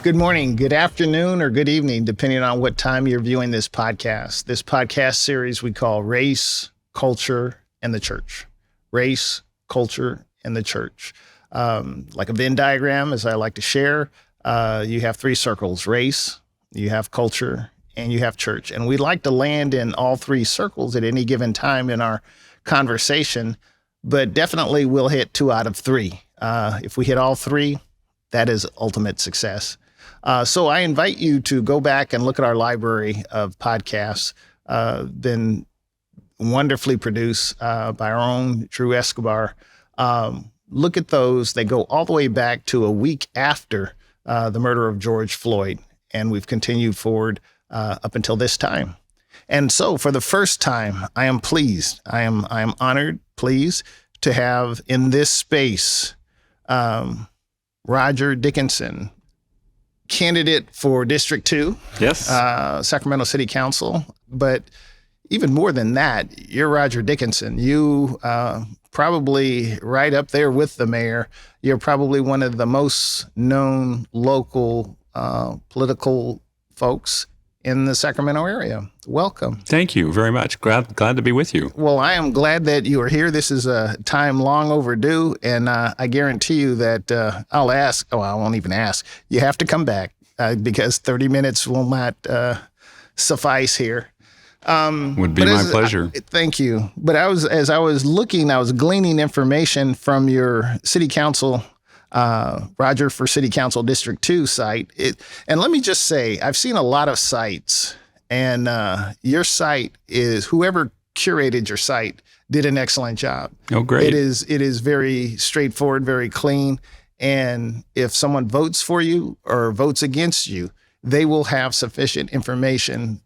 Good morning, good afternoon, or good evening, depending on what time you're viewing this podcast. This podcast series we call Race, Culture, and the Church. Race, Culture, and the Church. Like a Venn diagram, as I like to share, you have three circles: race, you have culture, and you have church. And we like to land in all three circles at any given time in our conversation, but definitely we'll hit 2 out of 3. If we hit all 3, that is ultimate success. So I invite you to go back and look at our library of podcasts, been wonderfully produced by our own Drew Escobar. Look at those. They go all the way back to a week after the murder of George Floyd, and we've continued forward up until this time. And so for the first time, I am pleased. I am honored, pleased to have in this space Roger Dickinson, candidate for District 2. Yes. Sacramento City Council. But even more than that, you're Roger Dickinson. You probably right up there with the mayor. You're probably one of the most known local political folks in the Sacramento area. Welcome. Thank you very much. Glad to be with you. Well, I am glad that you are here. This is a time long overdue, and I guarantee you that I'll ask. Oh, I won't even ask. You have to come back because 30 minutes will not suffice here. Would be my pleasure. Thank you. But as I was looking, I was gleaning information from your city council, Roger for City Council District 2 site. And let me just say, I've seen a lot of sites, and your site is, whoever curated your site did an excellent job. Oh, great. It is very straightforward, very clean. And if someone votes for you or votes against you, they will have sufficient information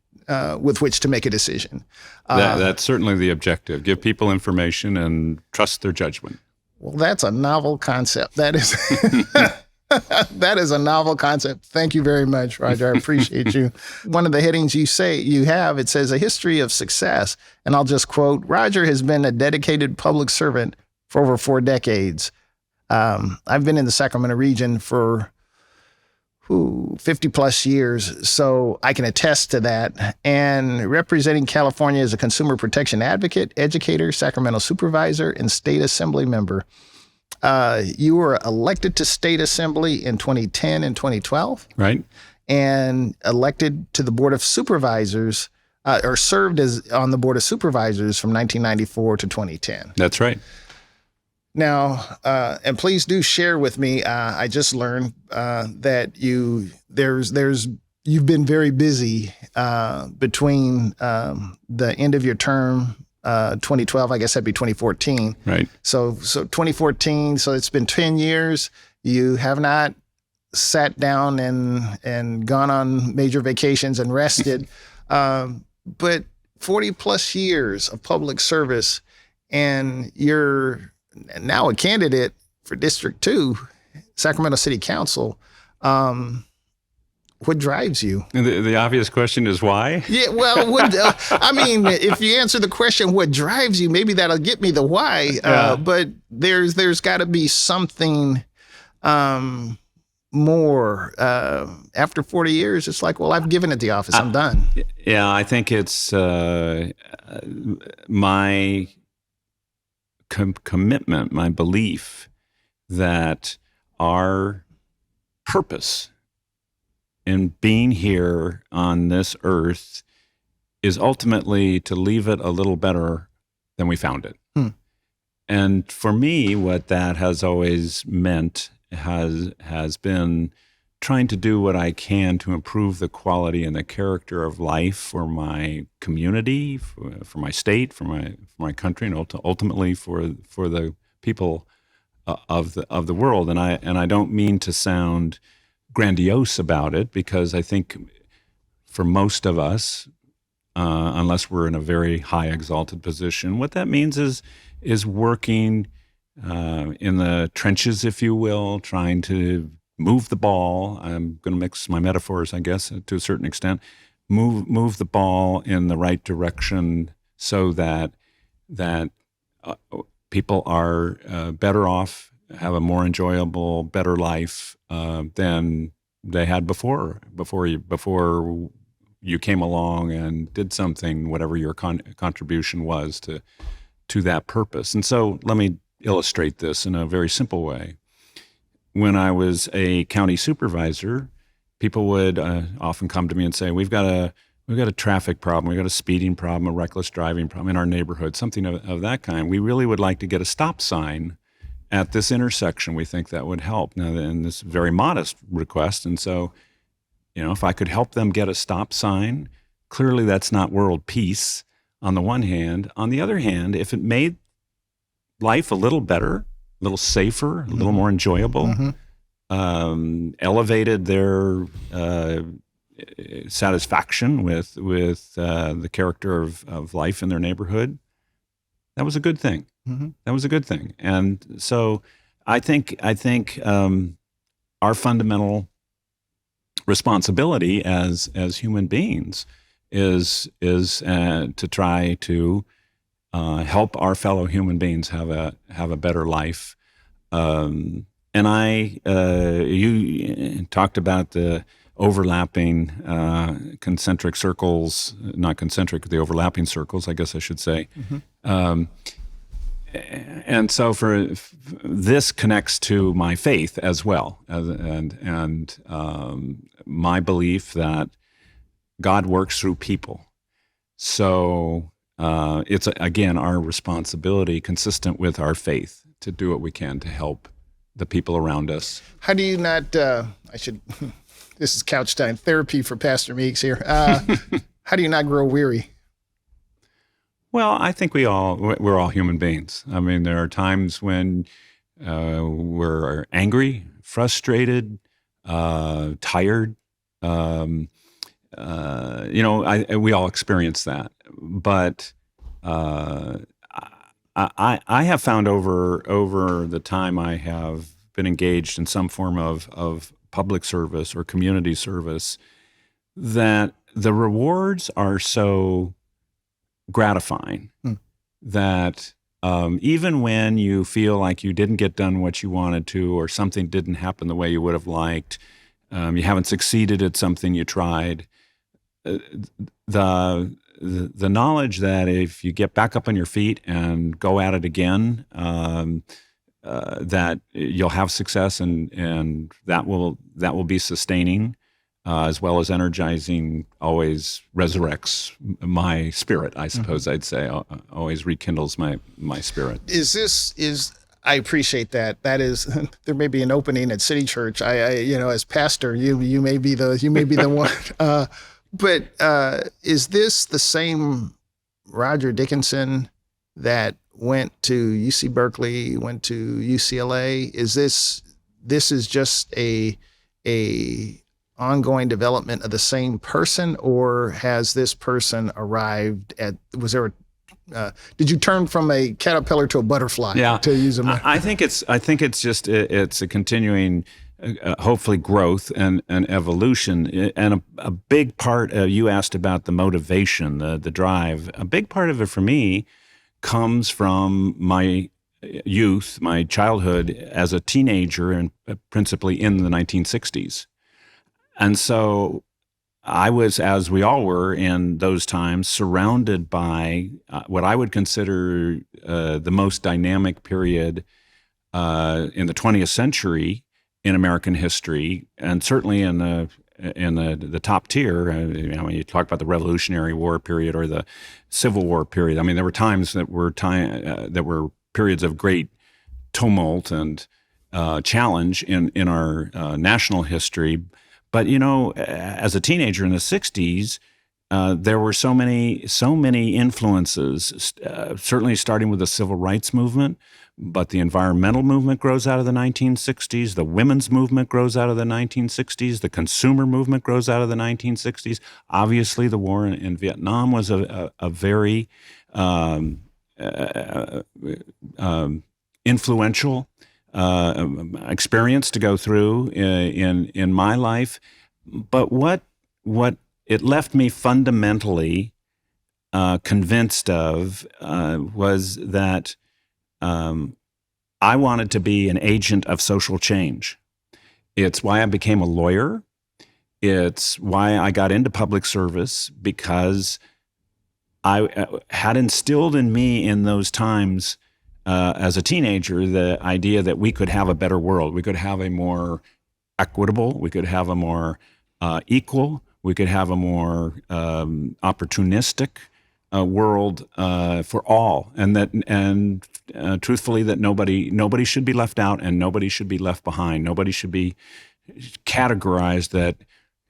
with which to make a decision. That's certainly the objective. Give people information and trust their judgment. Well, that's a novel concept. That is that is a novel concept. Thank you very much, Roger. I appreciate you. One of the headings you have, it says a history of success. And I'll just quote, Roger has been a dedicated public servant for over 4 decades. I've been in the Sacramento region for 50 plus years, so I can attest to that. And representing California as a consumer protection advocate, educator, Sacramento supervisor, and state assembly member. You were elected to state assembly in 2010 and 2012. Right. And elected to the board of supervisors, or served on the board of supervisors from 1994 to 2010. That's right. Now, and please do share with me. I just learned that you've been very busy between the end of your term, 2012. I guess that'd be 2014. Right. So 2014. So it's been 10 years. You have not sat down and gone on major vacations and rested, but 40 plus years of public service, and you're now a candidate for District 2, Sacramento City Council. What drives you? The obvious question is why? Yeah, well, I mean, if you answer the question, what drives you, maybe that'll get me the why. But there's got to be something more. After 40 years, it's like, well, I've given it the office. I'm done. Yeah, I think it's my commitment, my belief that our purpose in being here on this earth is ultimately to leave it a little better than we found it. And for me, what that has always meant has been trying to do what I can to improve the quality and the character of life for my community, for my state, for my country, and ultimately for the people of the world. And I don't mean to sound grandiose about it, because I think for most of us, unless we're in a very high exalted position, what that means is working in the trenches, if you will, trying to move the ball. I'm going to mix my metaphors, I guess, to a certain extent. Move the ball in the right direction so that people are better off, have a more enjoyable, better life than they had before you came along and did something, whatever your contribution was to that purpose. And so let me illustrate this in a very simple way. When I was a county supervisor, people would often come to me and say, we've got a traffic problem, we've got a speeding problem, a reckless driving problem in our neighborhood, something of that kind. We really would like to get a stop sign at this intersection. We think that would help. Now, and this is a very modest request, and so, if I could help them get a stop sign, clearly that's not world peace on the one hand. On the other hand, if it made life a little better, a little safer, a little more enjoyable, elevated their satisfaction with the character of life in their neighborhood, that was a good thing. That was a good thing. And so I think our fundamental responsibility as human beings is to try to help our fellow human beings have a better life. And you talked about the overlapping concentric circles, not concentric, the overlapping circles, I guess I should say. And so this connects to my faith as well, and my belief that God works through people. So it's, again, our responsibility, consistent with our faith, to do what we can to help the people around us. How do you not, this is couch time therapy for Pastor Meeks here. How do you not grow weary? Well, I think we're all human beings. I mean, there are times when we're angry, frustrated, tired. We all experience that. But I have found over the time I have been engaged in some form of public service or community service that the rewards are so gratifying that even when you feel like you didn't get done what you wanted to, or something didn't happen the way you would have liked, you haven't succeeded at something you tried, the knowledge that if you get back up on your feet and go at it again, that you'll have success, and that will be sustaining, as well as energizing, always resurrects my spirit, I suppose I'd say, always rekindles my spirit. I appreciate that. That is, there may be an opening at City Church. I as pastor, you may be the one. But is this the same Roger Dickinson that went to UC Berkeley, went to UCLA? Is this is just a ongoing development of the same person, or has this person arrived at? Did you turn from a caterpillar to a butterfly? Yeah, to use I think it's a continuing, hopefully, growth and evolution. And a big part, you asked about the motivation, the drive. A big part of it for me comes from my youth, my childhood as a teenager, and principally in the 1960s. And so I was, as we all were in those times, surrounded by what I would consider the most dynamic period in the 20th century in American history, and certainly in the top tier. When you talk about the Revolutionary War period or the Civil War period, I mean, there were times that were periods of great tumult and challenge in our national history. But as a teenager in the 60s, there were so many influences, certainly starting with the civil rights movement, but the environmental movement grows out of the 1960s, the women's movement grows out of the 1960s, the consumer movement grows out of the 1960s. Obviously, the war in Vietnam was a very influential experience to go through in my life. But what it left me fundamentally convinced of was that I wanted to be an agent of social change. It's why I became a lawyer. It's why I got into public service, because I had instilled in me in those times as a teenager the idea that we could have a better world. We could have a more equitable, we could have a more equal, we could have a more opportunistic world for all, and truthfully, that nobody should be left out and nobody should be left behind. Nobody should be categorized that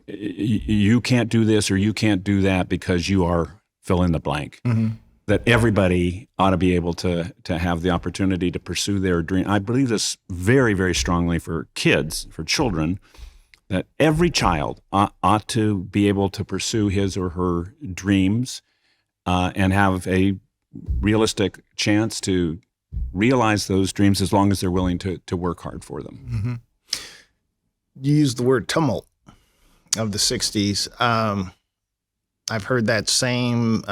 you can't do this or you can't do that because you are fill in the blank. Mm-hmm. That everybody ought to be able to have the opportunity to pursue their dream. I believe this very, very strongly for kids, for children, that every child ought to be able to pursue his or her dreams and have a realistic chance to realize those dreams as long as they're willing to work hard for them. Mm-hmm. You used the word tumult of the 60s. I've heard that same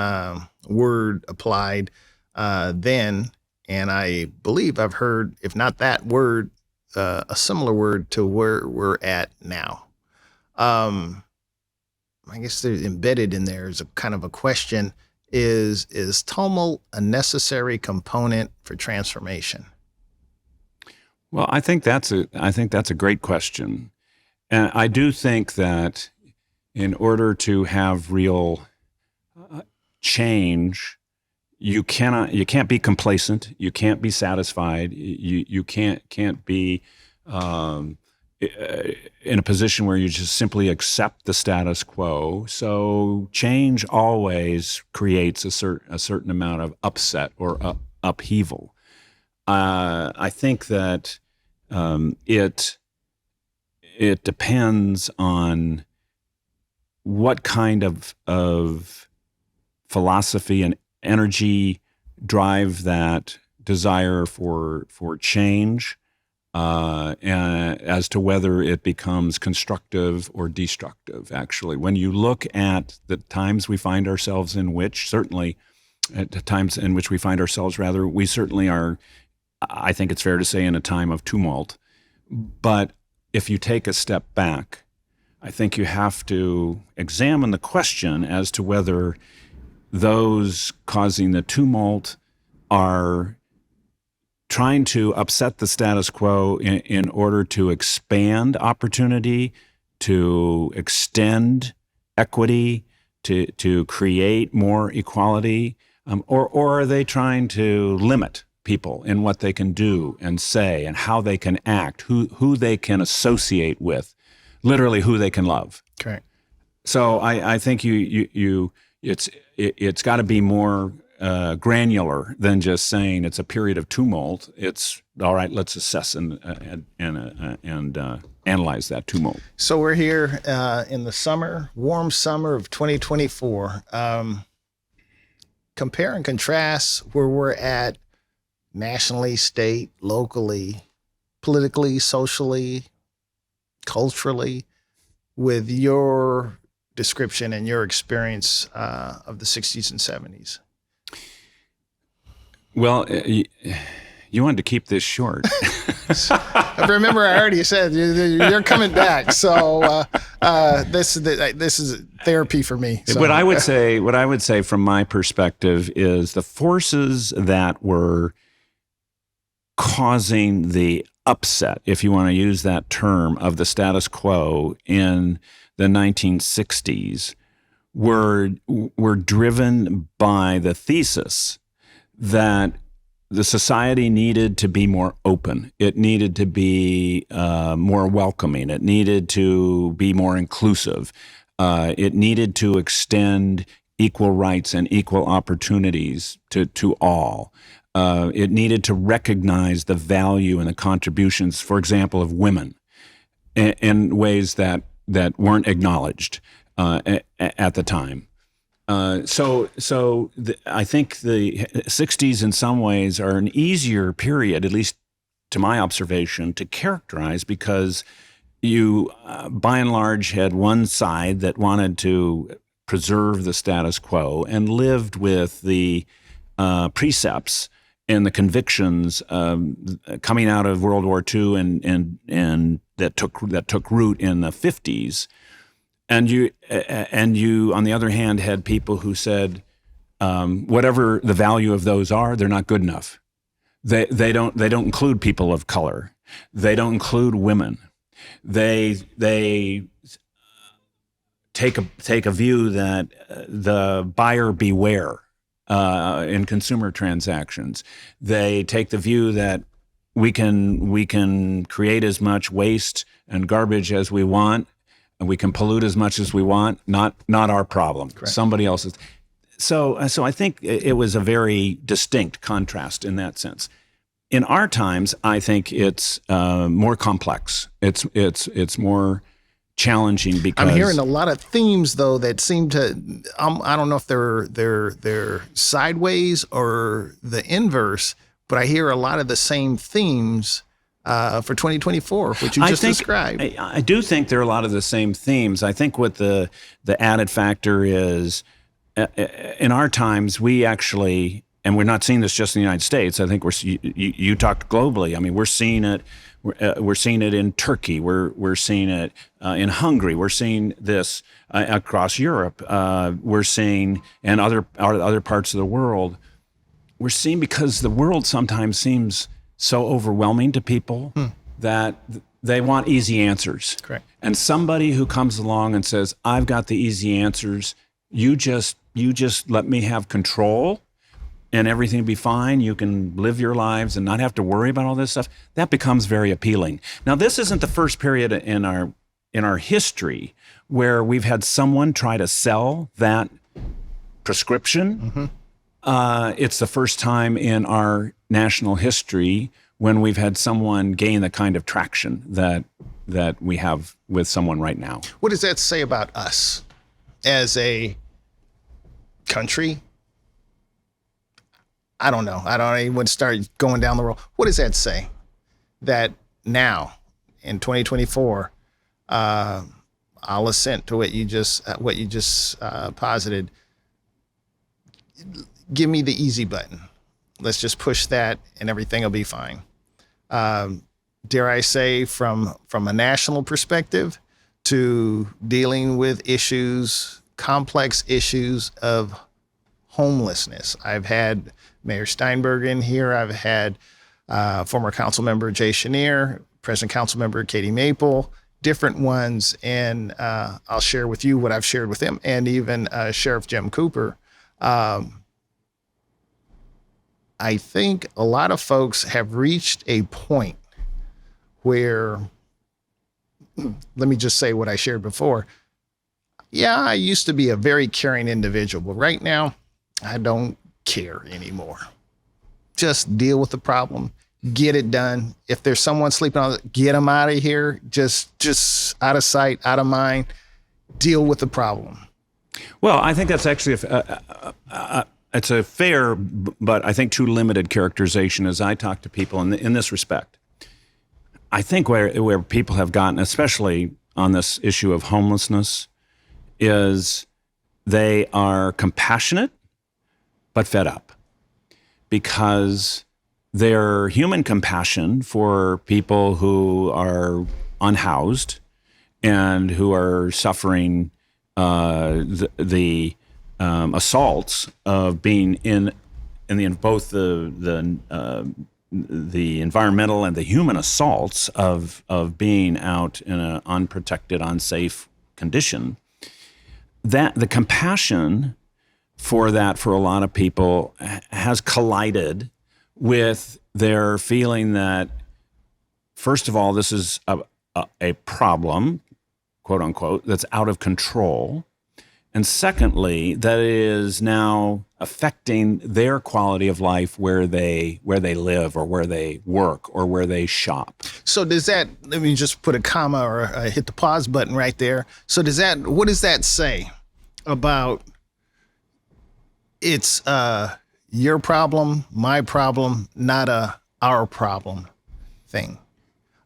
word applied then, and I believe I've heard, if not that word, a similar word to where we're at now. I guess they're embedded in there is a kind of a question: is tumult a necessary component for transformation? Well, I think that's a great question, and I do think that in order to have real change, you can't be complacent. You can't be satisfied. You can't be in a position where you just simply accept the status quo. So change always creates a certain amount of upset or upheaval. I think that it depends on what kind of philosophy and energy drive that desire for change, and as to whether it becomes constructive or destructive. Actually, when you look at the times we find ourselves in, which certainly at the times in which we find ourselves, rather, we certainly are, I think it's fair to say, in a time of tumult. But if you take a step back, I think you have to examine the question as to whether those causing the tumult are trying to upset the status quo in order to expand opportunity, to extend equity, to create more equality, or are they trying to limit people in what they can do and say and how they can act, who they can associate with, literally who they can love. Okay. So I think it's got to be more granular than just saying it's a period of tumult. It's all right. Let's assess and analyze that tumult. So we're here in the warm summer of 2024. Compare and contrast where we're at nationally, state, locally, politically, socially, culturally, with your description and your experience of the 60s and 70s. Well, you wanted to keep this short. Remember, I already said you're coming back, so this is therapy for me. So. What I would say from my perspective is the forces that were causing the upset, if you want to use that term, of the status quo in the 1960s were driven by the thesis that the society needed to be more open. It needed to be more welcoming. It needed to be more inclusive. It needed to extend equal rights and equal opportunities to all. It needed to recognize the value and the contributions, for example, of women in ways that weren't acknowledged at the time. I think the 60s in some ways are an easier period, at least to my observation, to characterize, because you, by and large, had one side that wanted to preserve the status quo and lived with the precepts and the convictions coming out of World War II and that took root in the 50s. And you, on the other hand, had people who said, whatever the value of those are, they're not good enough. They don't include people of color. They don't include women. They take a view that the buyer beware in consumer transactions. They take the view that we can create as much waste and garbage as we want, and we can pollute as much as we want. Not our problem. Correct. Somebody else's. So I think it was a very distinct contrast in that sense. In our times, I think it's more complex. It's more challenging because I'm hearing a lot of themes though that seem to I don't know if they're sideways or the inverse, but I hear a lot of the same themes for 2024, which you just described. I do think there are a lot of the same themes. I think what the added factor is, in our times, we actually, and we're not seeing this just in the United States. I think you talked globally. I mean, we're seeing it. We're seeing it in Turkey. We're seeing it in Hungary. We're seeing this across Europe. We're seeing in other parts of the world. We're seeing, because the world sometimes seems so overwhelming to people that they want easy answers. Correct. And somebody who comes along and says, "I've got the easy answers. You just let me have control, and everything will be fine. You can live your lives and not have to worry about all this stuff." That becomes very appealing. Now, this isn't the first period in our history where we've had someone try to sell that prescription. It's the first time in our national history when we've had someone gain the kind of traction that we have with someone right now. What does that say about us as a country? I don't know. I don't even want to start going down the road. What does that say? That now in 2024, I'll assent to what you just posited. Give me the easy button. Let's just push that and everything will be fine. Dare I say, from a national perspective to dealing with complex issues of homelessness. I've had Mayor Steinberg in here. I've had former council member Jay Chenier, present council member Katie Maple, different ones. And I'll share with you what I've shared with them, and even Sheriff Jim Cooper. I think a lot of folks have reached a point where, let me just say what I shared before. Yeah, I used to be a very caring individual, but right now I don't care anymore. Just deal with the problem, get it done. If there's someone sleeping on it, get them out of here. Just out of sight, out of mind, deal with the problem. Well, I think that's actually it's a fair, but I think too limited characterization as I talk to people in this respect. I think where people have gotten, especially on this issue of homelessness, is they are compassionate but fed up, because their human compassion for people who are unhoused and who are suffering the assaults of being in both the environmental and the human assaults of being out in an unprotected, unsafe condition. That the compassion for that for a lot of people has collided with their feeling that, first of all, this is a problem, quote unquote, that's out of control. And secondly, that it is now affecting their quality of life where they live or where they work or where they shop. So does that, let me just put a comma or hit the pause button right there. So what does that say about it's your problem, my problem, not our problem thing?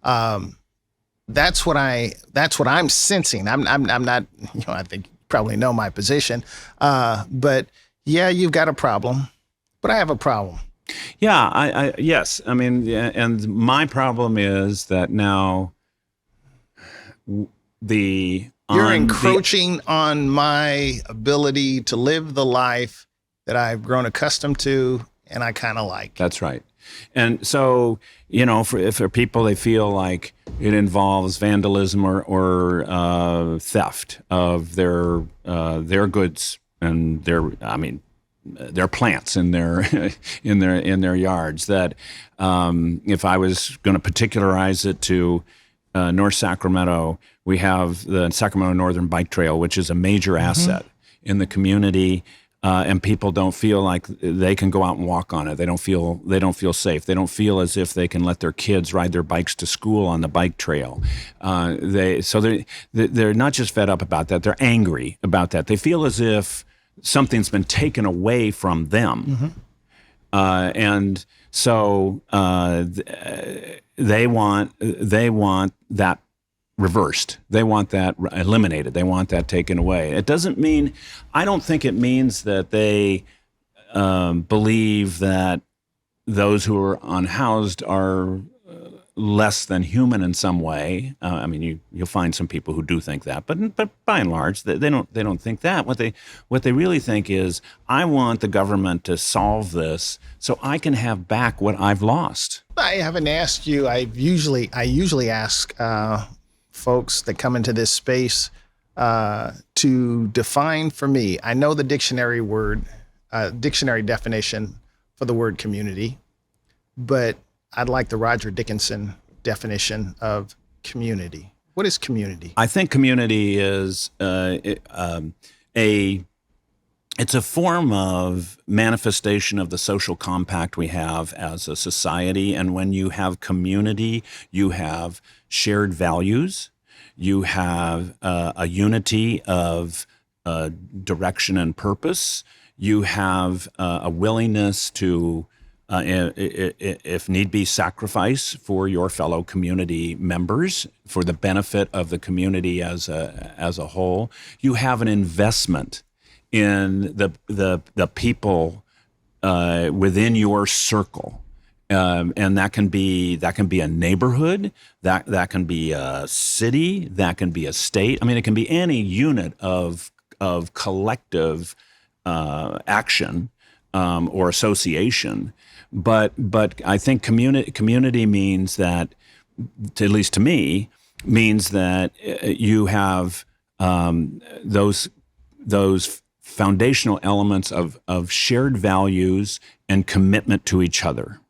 That's what I'm sensing. I'm not, I think you probably know my position. But yeah, you've got a problem, but I have a problem. Yeah, yes. I mean, and my problem is that now the You're encroaching on my ability to live the life that I've grown accustomed to and I kind of like. That's right. And so, for people, they feel like it involves vandalism or theft of their goods and their plants in their in their yards. That if I was going to particularize it to North Sacramento, we have the Sacramento Northern Bike Trail, which is a major asset in the community. And people don't feel like they can go out and walk on it. They don't feel safe. They don't feel as if they can let their kids ride their bikes to school on the bike trail. They're not just fed up about that. They're angry about that. They feel as if something's been taken away from them, and so they want that reversed. They want that eliminated. They want that taken away. It doesn't mean, I don't think it means that they believe that those who are unhoused are less than human in some way. You'll find some people who do think that, but by and large, they don't think that. What they really think is, I want the government to solve this so I can have back what I've lost. I haven't asked you. I usually ask folks that come into this space to define for me. I know the dictionary definition for the word community, but I'd like the Roger Dickinson definition of community. What is community? I think community is it's a form of manifestation of the social compact we have as a society. And when you have community, you have shared values, you have a unity of direction and purpose, you have a willingness to, if need be, sacrifice for your fellow community members for the benefit of the community as a whole. You have an investment in the people within your circle. And that can be a neighborhood, that can be a city, that can be a state. It can be any unit of collective action or association. But I think community means that, at least to me, means that you have those foundational elements of shared values and commitment to each other.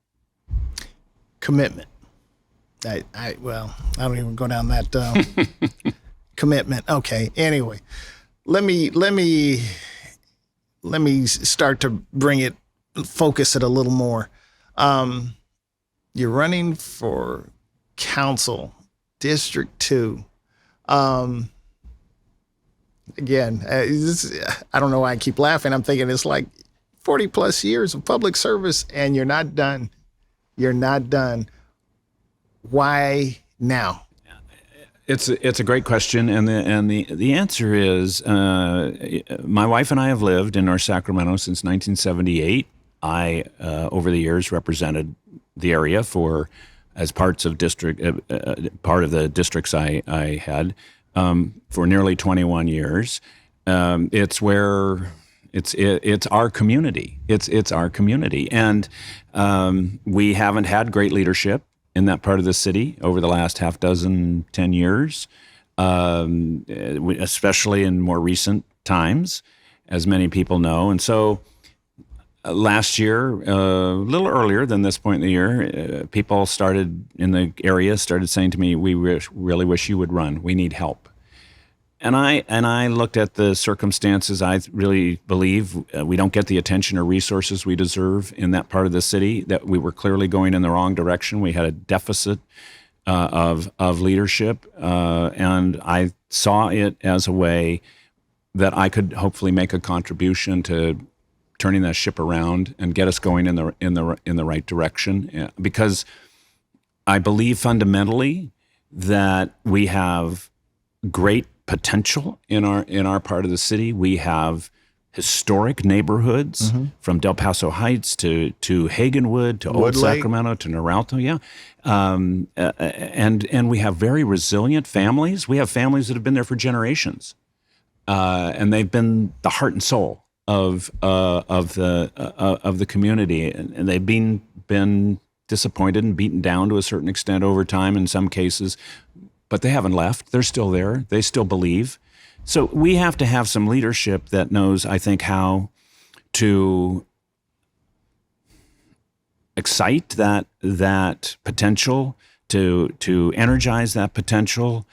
Commitment. I don't even go down that commitment. Okay. Anyway, let me start to focus it a little more. You're running for council, District 2. Again, I don't know why I keep laughing. I'm thinking it's like 40 plus years of public service and you're not done. You're not done. Why now? It's a great question, and the answer is, my wife and I have lived in North Sacramento since 1978. I over the years represented the area as part of the districts I had for nearly 21 years. It's our community. It's our community, and we haven't had great leadership in that part of the city over the last 10 years, especially in more recent times, as many people know. And so last year, a little earlier than this point in the year, people in the area started saying to me, "We really wish you would run. We need help." And I looked at the circumstances. I really believe we don't get the attention or resources we deserve in that part of the city, that we were clearly going in the wrong direction. We had a deficit of leadership, and I saw it as a way that I could hopefully make a contribution to turning that ship around and get us going in the right direction. Because I believe fundamentally that we have great potential in our part of the city. We have historic neighborhoods, from Del Paso Heights to Hagenwood to Old Woodlake. Sacramento to Noralto. Yeah. And we have very resilient families. We have families that have been there for generations. And they've been the heart and soul of the community, and they've been disappointed and beaten down to a certain extent over time in some cases, but they haven't left. They're still there. They still believe. So we have to have some leadership that knows, I think, how to excite that potential, to energize that potential.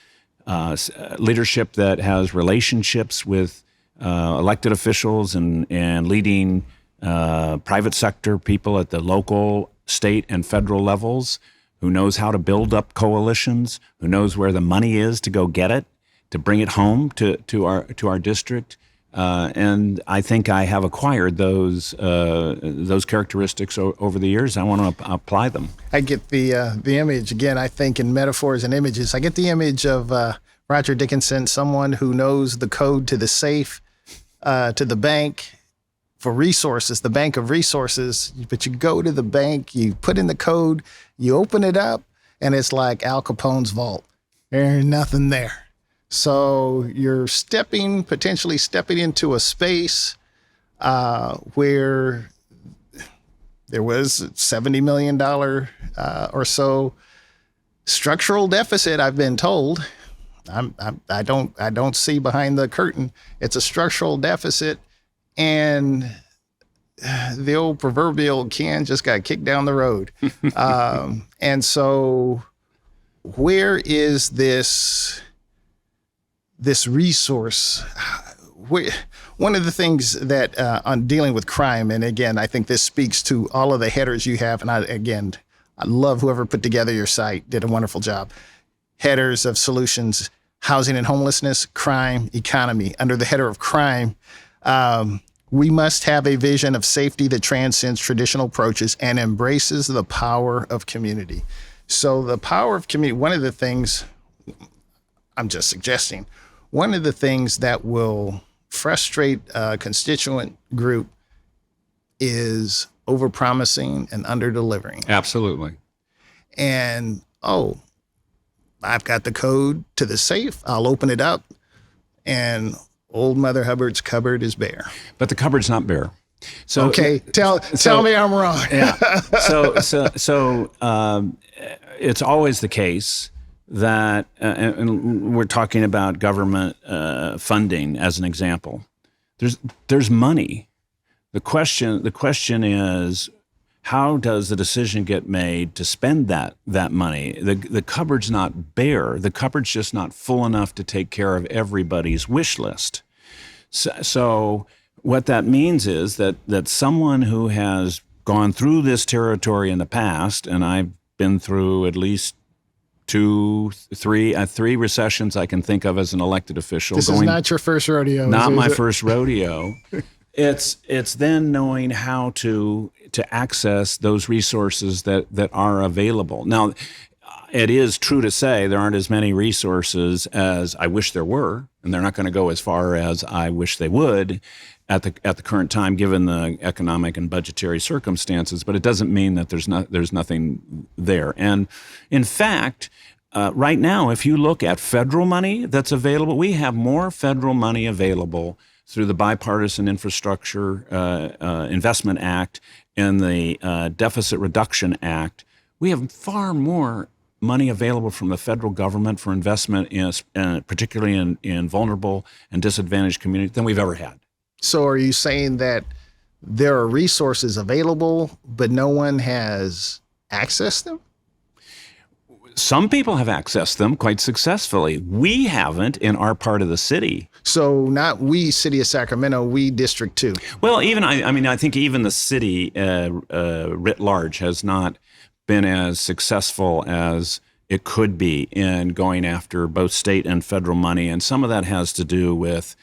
Leadership that has relationships with elected officials and leading private sector people at the local, state, and federal levels, who knows how to build up coalitions, who knows where the money is to go get it, to bring it home to our district. And I think I have acquired those characteristics over the years. I want to apply them. I get the image, again, I think in metaphors and images. I get the image of Roger Dickinson, someone who knows the code to the safe, to the bank for resources, the bank of resources. But you go to the bank, you put in the code, you open it up, and it's like Al Capone's vault. There's nothing there. So you're potentially stepping into a space where there was $70 million or so structural deficit, I've been told. I don't see behind the curtain. It's a structural deficit, and the old proverbial can just got kicked down the road. And so where is this resource? One of the things that on dealing with crime, and again, I think this speaks to all of the headers you have, and I love whoever put together your site, did a wonderful job. Headers of solutions: housing and homelessness, crime, economy. Under the header of crime, we must have a vision of safety that transcends traditional approaches and embraces the power of community. So the power of community, one of the things, I'm just suggesting, one of the things that will frustrate a constituent group is overpromising and underdelivering. Absolutely. And, I've got the code to the safe. I'll open it up, and old Mother Hubbard's cupboard is bare. But the cupboard's not bare. So okay, tell me I'm wrong. Yeah. So it's always the case that, and we're talking about government funding as an example. There's money. The question is, how does the decision get made to spend that money? The cupboard's not bare. The cupboard's just not full enough to take care of everybody's wish list. So what that means is that someone who has gone through this territory in the past, and I've been through at least three recessions I can think of as an elected official. This is not your first rodeo. Not my first rodeo. It's then knowing how to access those resources that are available. Now, it is true to say there aren't as many resources as I wish there were, and they're not going to go as far as I wish they would at the current time, given the economic and budgetary circumstances. But it doesn't mean that there's nothing there. And in fact, right now, if you look at federal money that's available, we have more federal money available through the Bipartisan Infrastructure Investment Act and the Deficit Reduction Act. We have far more money available from the federal government for investment, particularly in vulnerable and disadvantaged communities, than we've ever had. So are you saying that there are resources available, but no one has accessed them? Some people have accessed them quite successfully. We haven't in our part of the city. So not we, City of Sacramento, we District 2. Well, I think even the city writ large has not been as successful as it could be in going after both state and federal money. And some of that has to do with,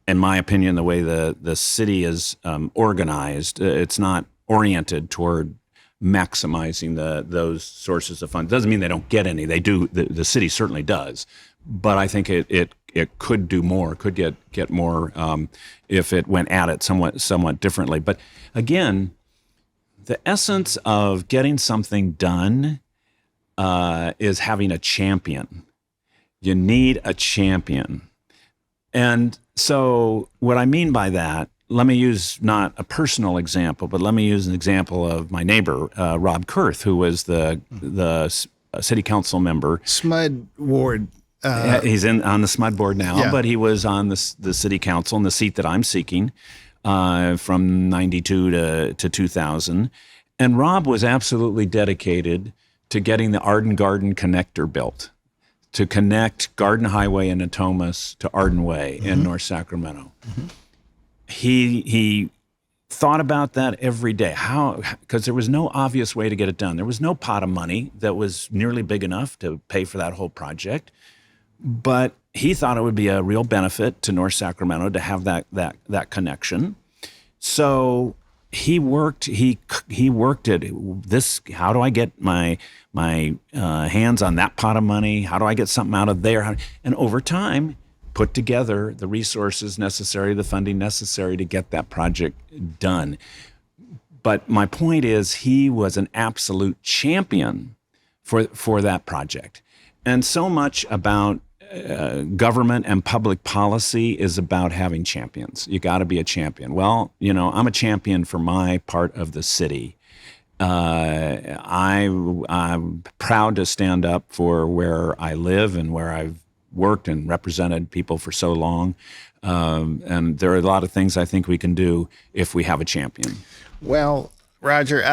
in my opinion, the way the city is organized. It's not oriented toward maximizing those sources of funds. Doesn't mean they don't get any. They do. The city certainly does. But I think it it could do more, could get more if it went at it somewhat differently. But again, the essence of getting something done is having a champion. You need a champion. And so what I mean by that, let me use not a personal example, but let me use an example of my neighbor, Rob Kurth, who was the city council member. SMUD ward. He's on the SMUD board now, Yeah. but he was on the city council in the seat that I'm seeking from 92 to 2000. And Rob was absolutely dedicated to getting the Arden Garden connector built, to connect Garden Highway in Natomas to Arden Way in North Sacramento. He thought about that every day. How? Because there was no obvious way to get it done. There was no pot of money that was nearly big enough to pay for that whole project. But he thought it would be a real benefit to North Sacramento to have that connection. So he worked at this. How do I get my hands on that pot of money? How do I get something out of there? And over time, put together the resources necessary, the funding necessary to get that project done. But my point is, he was an absolute champion for that project. And so much about government and public policy is about having champions. You got to be a champion. Well, I'm a champion for my part of the city. I'm proud to stand up for where I live and where I've worked and represented people for so long. And there are a lot of things I think we can do if we have a champion. Well, Roger,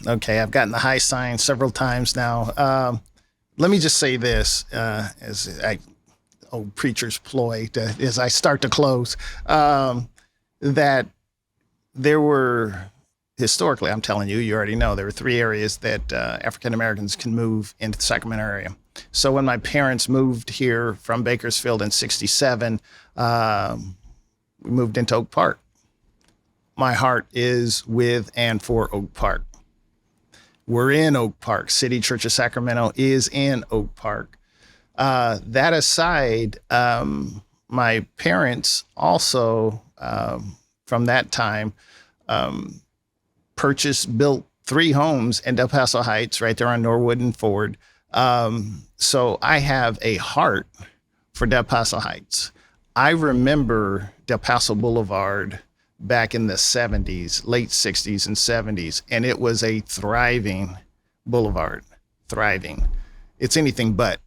okay, I've gotten the high sign several times now. Let me just say this, as old preacher's ploy, as I start to close, that there were, historically, I'm telling you, you already know, there were 3 areas that African Americans can move into the Sacramento area. So when my parents moved here from Bakersfield in '67, we moved into Oak Park. My heart is with and for Oak Park. We're in Oak Park. City Church of Sacramento is in Oak Park. That aside, my parents also, from that time, built 3 homes in Del Paso Heights, right there on Norwood and Ford. So I have a heart for Del Paso Heights. I remember Del Paso Boulevard back in the 70s, late 60s and 70s, and it was a thriving boulevard. Thriving. It's anything but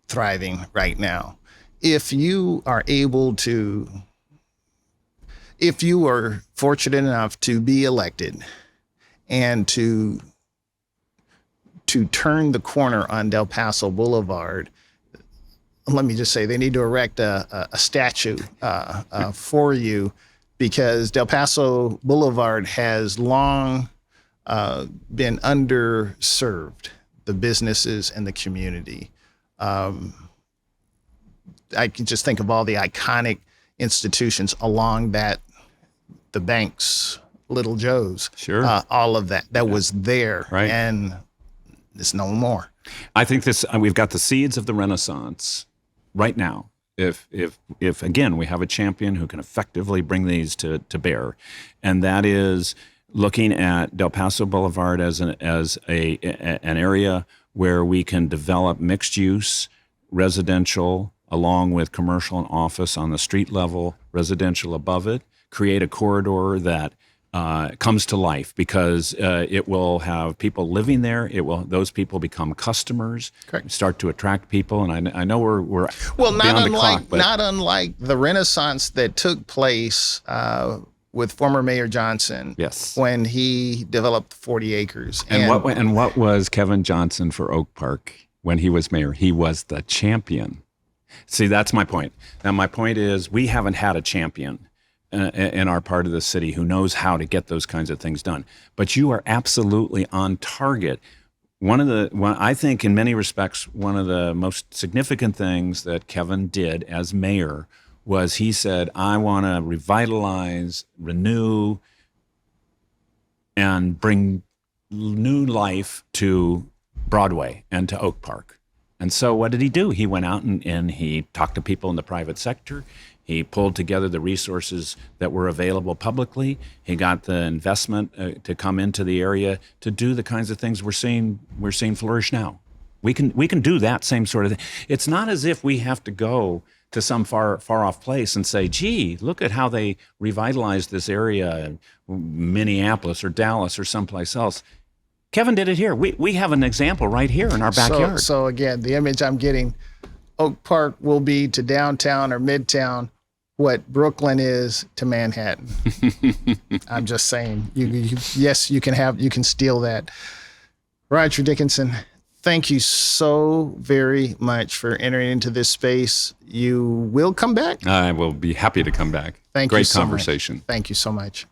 thriving right now. If you are fortunate enough to be elected and to turn the corner on Del Paso Boulevard, let me just say they need to erect a statue for you, because Del Paso Boulevard has long been underserved, the businesses and the community. I can just think of all the iconic institutions along the banks, Little Joe's, Sure. all of that was there, right. And it's no more. I think we've got the seeds of the Renaissance right now. If again, we have a champion who can effectively bring these to bear, and that is looking at Del Paso Boulevard as an area where we can develop mixed use, residential, along with commercial and office on the street level, residential above it, create a corridor that comes to life, because it will have people living there. Those people become customers. Correct. Start to attract people, and I know we're well, beyond the clock, but not unlike the Renaissance that took place with former Mayor Johnson. Yes. When he developed 40 acres. And what was Kevin Johnson for Oak Park when he was mayor? He was the champion. See, that's my point. Now, my point is we haven't had a champion in our part of the city who knows how to get those kinds of things done. But you are absolutely on target. I think in many respects, one of the most significant things that Kevin did as mayor was he said, I want to revitalize, renew, and bring new life to Broadway and to Oak Park. And so what did he do? He went out and he talked to people in the private sector. He pulled together the resources that were available publicly. He got the investment to come into the area to do the kinds of things we're seeing flourish now. We can do that same sort of thing. It's not as if we have to go to some far off place and say, gee, look at how they revitalized this area, Minneapolis or Dallas or someplace else. Kevin did it here. We have an example right here in our backyard. So again, the image I'm getting, Oak Park will be to downtown or midtown what Brooklyn is to Manhattan. I'm just saying. Yes, you can steal that. Roger Dickinson, thank you so very much for entering into this space. You will come back? I will be happy to come back. Thank you Great so much. conversation. Thank you so much.